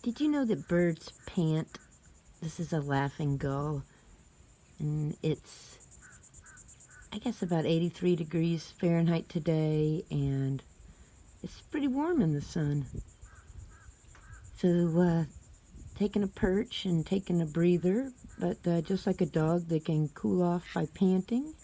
Did you know that birds pant? This is a laughing gull, and it's, I guess, about 83 degrees Fahrenheit today, and it's pretty warm in the sun. So, taking a perch and taking a breather, but just like a dog, they can cool off by panting.